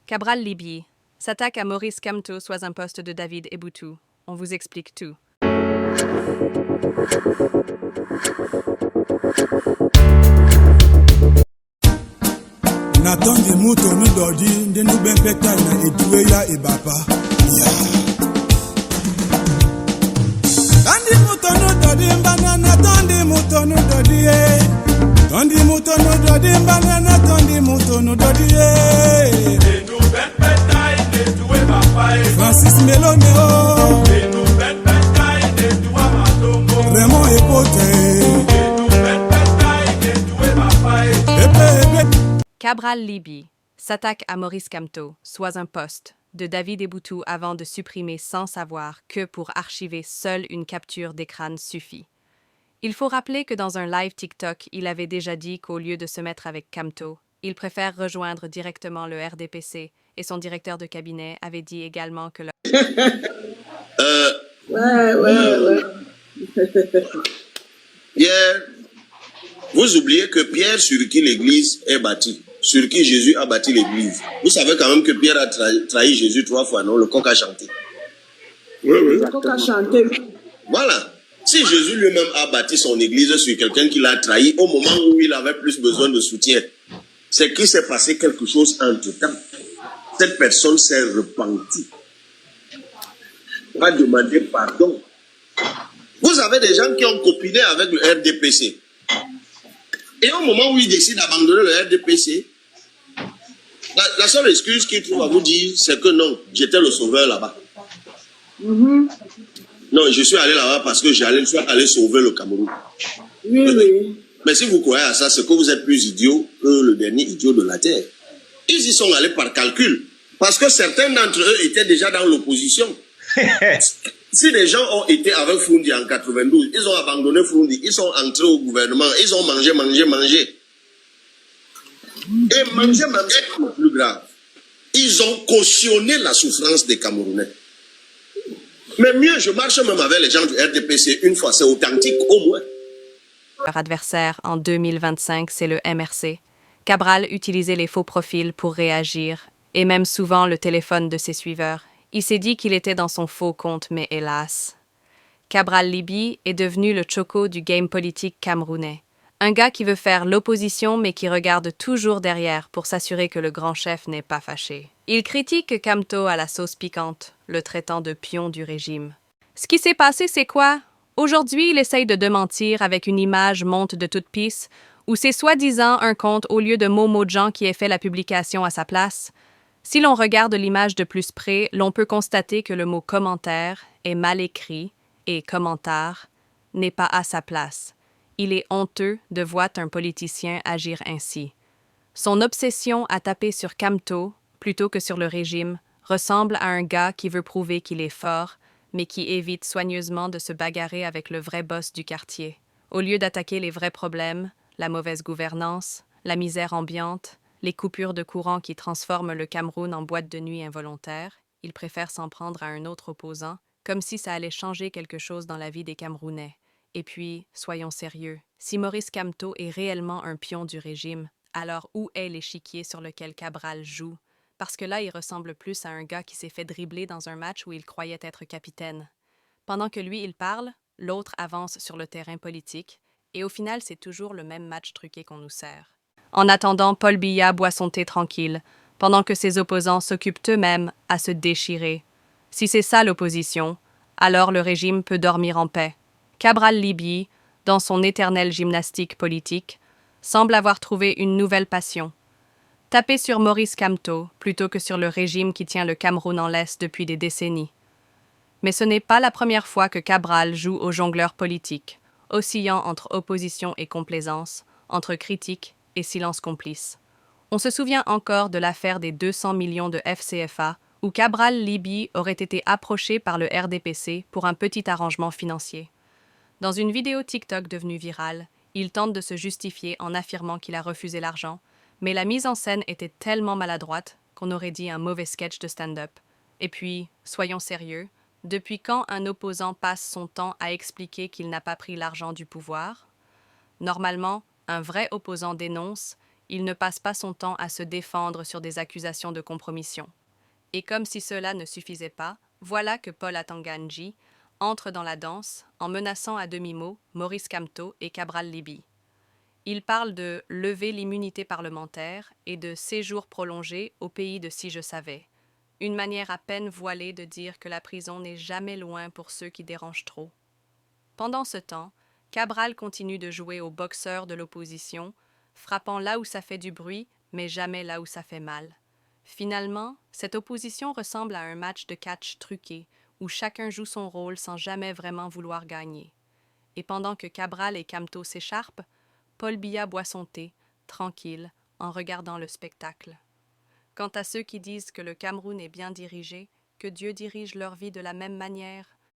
Cabral Libye s'attaque à Maurice Kamto, soit un poste de David Eboutou. On vous explique tout. Nathan de Mouto nous dodi de nous ben pétale na edueya et baba. Tandi Mouto nous dodi banana tandi Mouto nous dodi tandi Mouto nous dodi banana tandi Mouto nous dodi de nous ben pétale de doué papa. Francis Meloneo de nous ben pétale de doué matombo. Raymond Epote de nous ben pétale de doué papa. Epe Cabral Libye s'attaque à Maurice Kamto, soit un poste de David Eboutou avant de supprimer sans savoir que pour archiver seule une capture d'écran suffit. Il faut rappeler que dans un live TikTok, il avait déjà dit qu'au lieu de se mettre avec Kamto, il préfère rejoindre directement le RDPC et son directeur de cabinet avait dit également que le... Pierre, vous oubliez que Pierre sur qui l'église est bâtie, sur qui Jésus a bâti l'église. Vous savez quand même que Pierre a trahi Jésus 3 fois, non? Le coq a chanté. Oui. Le coq a chanté. Voilà. Si Jésus lui-même a bâti son église sur quelqu'un qui l'a trahi au moment où il avait plus besoin de soutien, c'est qu'il s'est passé quelque chose entre-temps. Cette personne s'est repentie. Va demander pardon. Vous avez des gens qui ont copiné avec le RDPC. Et au moment où ils décident d'abandonner le RDPC, la seule excuse qu'ils trouvent à vous dire, c'est que non, j'étais le sauveur là-bas. Non, je suis allé là-bas parce que je suis allé sauver le Cameroun. Oui. Mais si vous croyez à ça, c'est que vous êtes plus idiot que le dernier idiot de la Terre. Ils y sont allés par calcul. Parce que certains d'entre eux étaient déjà dans l'opposition. Si les gens ont été avec Froundi en 92, ils ont abandonné Froundi, ils sont entrés au gouvernement, ils ont mangé. Et manger, c'est le plus grave. Ils ont cautionné la souffrance des Camerounais. Mais mieux, je marche même avec les gens du RDPC une fois, c'est authentique au moins. Leur adversaire en 2025, c'est le MRC. Cabral utilisait les faux profils pour réagir, et même souvent le téléphone de ses suiveurs. Il s'est dit qu'il était dans son faux compte, mais hélas. Cabral Libye est devenu le choco du game politique camerounais. Un gars qui veut faire l'opposition, mais qui regarde toujours derrière pour s'assurer que le grand chef n'est pas fâché. Il critique Kamto à la sauce piquante, le traitant de pion du régime. Ce qui s'est passé, c'est quoi? Aujourd'hui, il essaye de démentir avec une image monte de toute pièce, ou c'est soi-disant un compte au lieu de Momo Jean qui ait fait la publication à sa place. Si l'on regarde l'image de plus près, l'on peut constater que le mot commentaire est mal écrit et commentaire n'est pas à sa place. Il est honteux de voir un politicien agir ainsi. Son obsession à taper sur Kamto plutôt que sur le régime ressemble à un gars qui veut prouver qu'il est fort, mais qui évite soigneusement de se bagarrer avec le vrai boss du quartier. Au lieu d'attaquer les vrais problèmes, la mauvaise gouvernance, la misère ambiante, les coupures de courant qui transforment le Cameroun en boîte de nuit involontaire, il préfère s'en prendre à un autre opposant, comme si ça allait changer quelque chose dans la vie des Camerounais. Et puis, soyons sérieux, si Maurice Kamto est réellement un pion du régime, alors où est l'échiquier sur lequel Cabral joue? Parce que là, il ressemble plus à un gars qui s'est fait dribbler dans un match où il croyait être capitaine. Pendant que lui, il parle, l'autre avance sur le terrain politique, et au final, c'est toujours le même match truqué qu'on nous sert. En attendant, Paul Biya boit son thé tranquille, pendant que ses opposants s'occupent eux-mêmes à se déchirer. Si c'est ça l'opposition, alors le régime peut dormir en paix. Cabral Libye, dans son éternelle gymnastique politique, semble avoir trouvé une nouvelle passion. Taper sur Maurice Kamto plutôt que sur le régime qui tient le Cameroun en laisse depuis des décennies. Mais ce n'est pas la première fois que Cabral joue au jongleur politique, oscillant entre opposition et complaisance, entre critique et silence complice. On se souvient encore de l'affaire des 200 millions de FCFA, où Cabral Libye aurait été approché par le RDPC pour un petit arrangement financier. Dans une vidéo TikTok devenue virale, il tente de se justifier en affirmant qu'il a refusé l'argent, mais la mise en scène était tellement maladroite qu'on aurait dit un mauvais sketch de stand-up. Et puis, soyons sérieux, depuis quand un opposant passe son temps à expliquer qu'il n'a pas pris l'argent du pouvoir? Normalement, un vrai opposant dénonce Il ne passe pas son temps à se défendre sur des accusations de compromission. Et comme si cela ne suffisait pas, voilà que Paul Atanganji entre dans la danse en menaçant à demi-mot Maurice Kamto et Cabral Libby. Il parle de lever l'immunité parlementaire et de séjour prolongé au pays de Si je savais, une manière à peine voilée de dire que la prison n'est jamais loin pour ceux qui dérangent trop. Pendant ce temps, Cabral continue de jouer au boxeur de l'opposition, frappant là où ça fait du bruit, mais jamais là où ça fait mal. Finalement, cette opposition ressemble à un match de catch truqué, où chacun joue son rôle sans jamais vraiment vouloir gagner. Et pendant que Cabral et Kamto s'écharpent, Paul Biya boit son thé, tranquille, en regardant le spectacle. Quant à ceux qui disent que le Cameroun est bien dirigé, que Dieu dirige leur vie de la même manière,